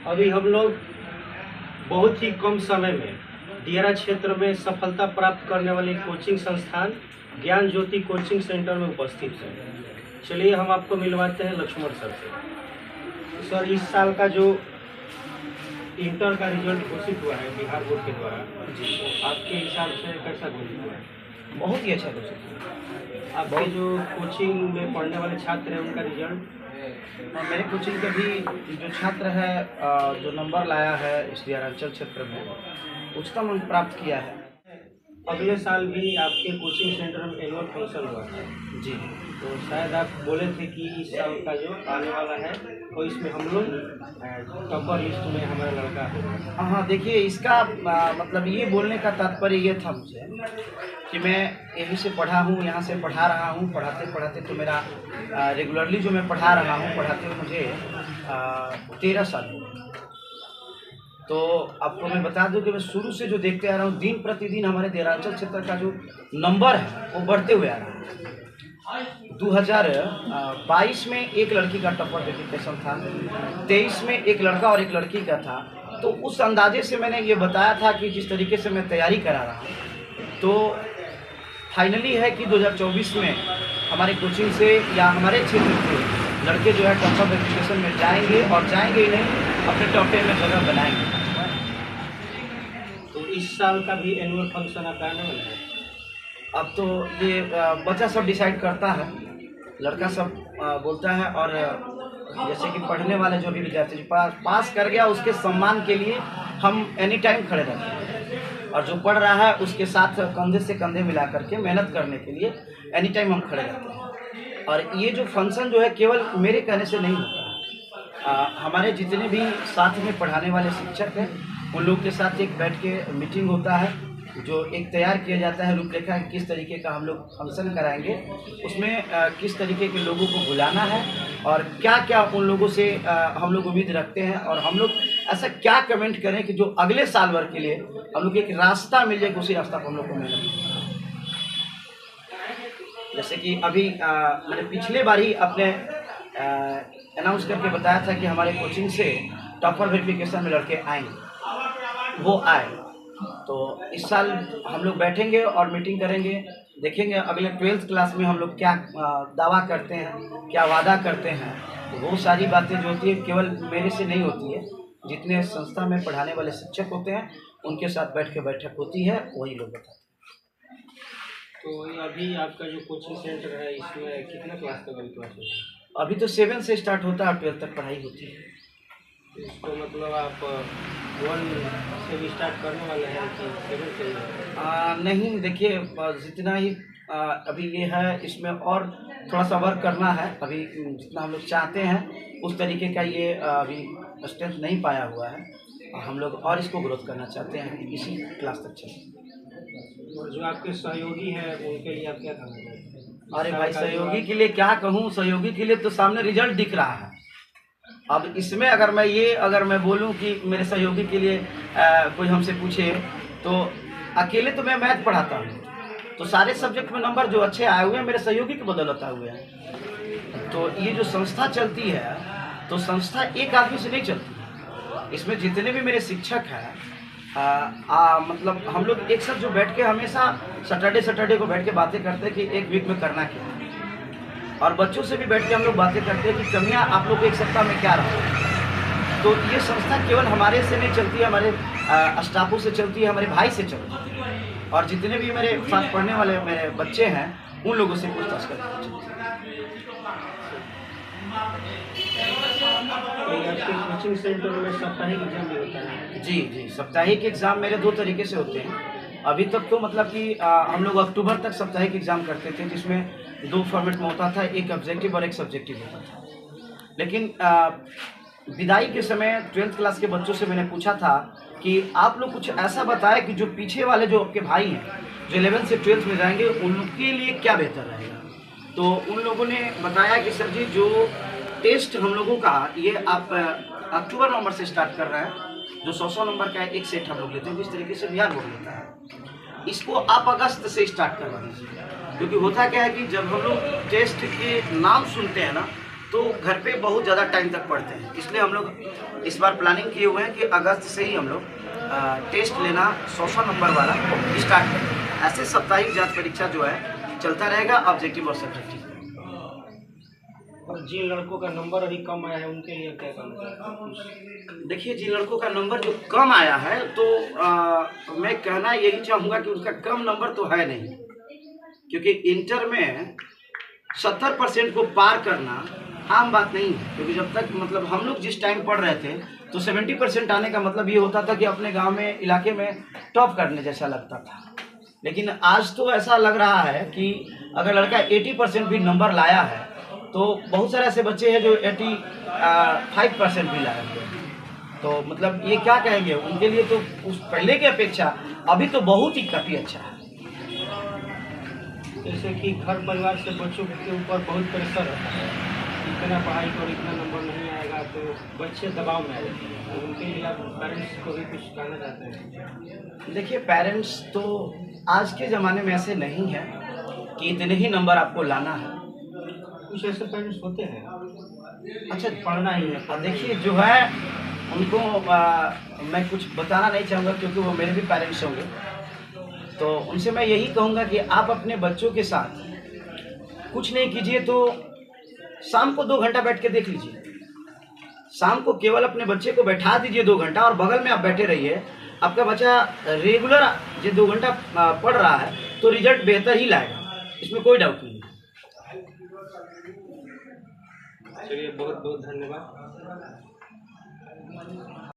अभी हम लोग बहुत ही कम समय में दियारा क्षेत्र में सफलता प्राप्त करने वाले कोचिंग संस्थान ज्ञान ज्योति कोचिंग सेंटर में उपस्थित हैं। चलिए हम आपको मिलवाते हैं लक्ष्मण सर से। सर, इस साल का जो इंटर का रिजल्ट घोषित हुआ है बिहार बोर्ड के द्वारा, जी, आपके हिसाब से कैसा घोषित हुआ है? बहुत ही अच्छा घोषित। आपके जो कोचिंग में पढ़ने वाले छात्र हैं उनका रिजल्ट? मेरे कोचिंग के भी जो छात्र है जो नंबर लाया है इस दियारांचल क्षेत्र में उच्चतम अंक प्राप्त किया है। अगले साल भी आपके कोचिंग सेंटर में एनुअल फंक्शन हुआ था जी, तो शायद आप बोले थे कि इस साल का जो आने वाला है तो इसमें हम लोग टॉपर लिस्ट में हमारा लड़का होगा। हाँ देखिए, इसका मतलब ये बोलने का तात्पर्य ये था मुझे कि मैं यहीं से पढ़ा हूँ, यहाँ से पढ़ा रहा हूँ। पढ़ाते पढ़ाते तो मेरा रेगुलरली जो मैं पढ़ा रहा हूँ पढ़ाते हुए मुझे 13 साल हो गए। तो आपको मैं बता दूं कि मैं शुरू से जो देखते आ रहा हूँ दिन प्रतिदिन हमारे दियारांचल क्षेत्र का जो नंबर है वो बढ़ते हुए आ रहा है। 2022 में एक लड़की का टॉपर वेरिफिकेशन था, 23 में एक लड़का और एक लड़की का था। तो उस अंदाजे से मैंने ये बताया था कि जिस तरीके से मैं तैयारी करा रहा हूँ तो फाइनली है कि 2024 में हमारे कोचिंग से या हमारे क्षेत्र के लड़के जो है टॉपर वेरिफिकेशन में जाएंगे और जाएंगे ही नहीं, अपने टॉप 10 में जगह बनाएंगे। तो इस साल का भी एनुअल फंक्शन आप आने वाला है? अब तो ये बच्चा सब डिसाइड करता है, लड़का सब बोलता है। और जैसे कि पढ़ने वाले जो भी विद्यार्थी पास कर गया उसके सम्मान के लिए हम एनी टाइम खड़े रहते हैं, और जो पढ़ रहा है उसके साथ कंधे से कंधे मिला करके मेहनत करने के लिए एनी टाइम हम खड़े रहते हैं। और ये जो फंक्शन जो है केवल मेरे कहने से नहीं होता है, हमारे जितने भी साथ में पढ़ाने वाले शिक्षक हैं उन लोग के साथ एक बैठ के मीटिंग होता है, जो एक तैयार किया जाता है रूपरेखा किस तरीके का हम लोग फंक्शन कराएंगे, उसमें किस तरीके के लोगों को बुलाना है और क्या क्या उन लोगों से हम लोग उम्मीद रखते हैं, और हम लोग ऐसा क्या कमेंट करें कि जो अगले साल भर के लिए हम लोग एक रास्ता मिल जाए, उसी रास्ता पर हम लोग को मेहनत। जैसे कि अभी मैंने पिछले बार ही अपने अनाउंस करके बताया था कि हमारे कोचिंग से टॉपर वेरिफिकेशन में लड़के आएंगे, वो आए। तो इस साल हम लोग बैठेंगे और मीटिंग करेंगे, देखेंगे अगले 12th क्लास में हम लोग क्या दावा करते हैं, क्या वादा करते हैं। तो वो सारी बातें जो होती है केवल मेरे से नहीं होती है, जितने संस्था में पढ़ाने वाले शिक्षक होते हैं उनके साथ बैठ के बैठक होती है, वही लोग बताते हैं। तो अभी आपका जो कोचिंग सेंटर है इसमें कितना क्लास तक अभी क्लास होगा? अभी तो 7 से स्टार्ट होता है और 12 तक पढ़ाई होती है। इसको मतलब आप 1 से भी स्टार्ट करने वाले हैं कि 7 से ही? नहीं देखिए, जितना ही अभी ये है इसमें और थोड़ा सा वर्क करना है। अभी जितना हम लोग चाहते हैं उस तरीके का ये अभी स्ट्रेंथ नहीं पाया हुआ है, हम लोग और इसको ग्रोथ करना चाहते हैं, इसी क्लास तक चलें। और जो आपके सहयोगी हैं उनके लिए आप क्या कहना चाहते हैं? अरे भाई, सहयोगी के लिए क्या कहूँ, सहयोगी के लिए तो सामने रिजल्ट दिख रहा है। अब इसमें अगर मैं बोलूं कि मेरे सहयोगी के लिए कोई हमसे पूछे तो अकेले तो मैं मैथ पढ़ाता हूं, तो सारे सब्जेक्ट में नंबर जो अच्छे आए हुए हैं मेरे सहयोगी के बदौलत आए हुए हैं। तो ये जो संस्था चलती है तो संस्था एक आदमी से नहीं चलती, इसमें जितने भी मेरे शिक्षक हैं मतलब हम लोग एक साथ जो बैठ के हमेशा सैटरडे को बैठ के बातें करते हैं कि एक वीक में करना क्या है, और बच्चों से भी बैठ के हम लोग बातें करते हैं कि कमियां आप लोग एक सप्ताह में क्या रहा। तो ये संस्था केवल हमारे से नहीं चलती है, हमारे स्टाफों से चलती है, हमारे भाई से चलती है, और जितने भी मेरे साथ पढ़ने वाले मेरे बच्चे हैं उन लोगों से पूछताछ करते हैं। आपके कोचिंग सेंटर में साप्ताहिक एग्जाम भी होता है? जी, साप्ताहिक एग्ज़ाम मेरे 2 तरीके से होते हैं। अभी तक तो मतलब कि हम लोग अक्टूबर तक साप्ताहिक एग्ज़ाम करते थे, जिसमें 2 फॉर्मेट में होता था, एक ऑब्जेक्टिव और एक सब्जेक्टिव होता था। लेकिन विदाई के समय 12th क्लास के बच्चों से मैंने पूछा था कि आप लोग कुछ ऐसा बताएं कि जो पीछे वाले जो आपके भाई हैं जो 11th से 12th में जाएंगे उनके लिए क्या बेहतर रहेगा। तो उन लोगों ने बताया कि सर जी, जो टेस्ट हम लोगों का ये आप अक्टूबर नवंबर से स्टार्ट कर रहे हैं, जो 100 नंबर का एक सेट हम लोग लेते हैं, जिस तरीके से बिहार बोर्ड लेता है, इसको आप अगस्त से स्टार्ट करवा दीजिए। क्योंकि होता क्या है कि जब हम लोग टेस्ट के नाम सुनते हैं ना तो घर पे बहुत ज़्यादा टाइम तक पढ़ते हैं। इसलिए हम लोग इस बार प्लानिंग किए हुए हैं कि अगस्त से ही हम लोग टेस्ट लेना 100 नंबर वाला स्टार्ट करें। ऐसे साप्ताहिक जांच परीक्षा जो है चलता रहेगा, ऑब्जेक्टिव और सब्जेक्टिव। और जिन लड़कों का नंबर अभी कम आया है उनके लिए क्या करना चाहिए? देखिए, जिन लड़कों का नंबर जो कम आया है तो मैं कहना यही चाहूँगा कि उनका कम नंबर तो है नहीं, क्योंकि इंटर में 70% को पार करना आम बात नहीं है। क्योंकि जब तक मतलब हम लोग जिस टाइम पढ़ रहे थे तो 70% आने का मतलब ये होता था कि अपने गांव में, इलाके में टॉप करने जैसा लगता था। लेकिन आज तो ऐसा लग रहा है कि अगर लड़का 80% भी नंबर लाया है तो बहुत सारे ऐसे बच्चे हैं जो 85% भी लाए हुए हैं। तो मतलब ये क्या कहेंगे, उनके लिए तो उस पहले की अपेक्षा अभी तो बहुत ही काफ़ी अच्छा है। जैसे कि घर परिवार से बच्चों के ऊपर बहुत प्रेशर रहता है, इतना पढ़ाई करो, इतना नंबर नहीं आएगा, तो बच्चे दबाव में आ जाते हैं। तो उनके लिए आप पेरेंट्स को भी कुछ कहना चाहते हैं? देखिए, पेरेंट्स तो आज के ज़माने में ऐसे नहीं है कि इतने ही नंबर आपको लाना है। कुछ ऐसे पेरेंट्स होते हैं, अच्छा, पढ़ना ही है। और देखिए जो है उनको मैं कुछ बताना नहीं चाहूँगा क्योंकि वो मेरे भी पेरेंट्स होंगे। तो उनसे मैं यही कहूँगा कि आप अपने बच्चों के साथ कुछ नहीं कीजिए तो शाम को 2 घंटा बैठ के देख लीजिए। शाम को केवल अपने बच्चे को बैठा दीजिए 2 घंटा और बगल में आप बैठे रहिए। आपका बच्चा रेगुलर जो 2 घंटा पढ़ रहा है तो रिजल्ट बेहतर ही लाएगा, इसमें कोई डाउट नहीं है। चलिए, बहुत बहुत धन्यवाद।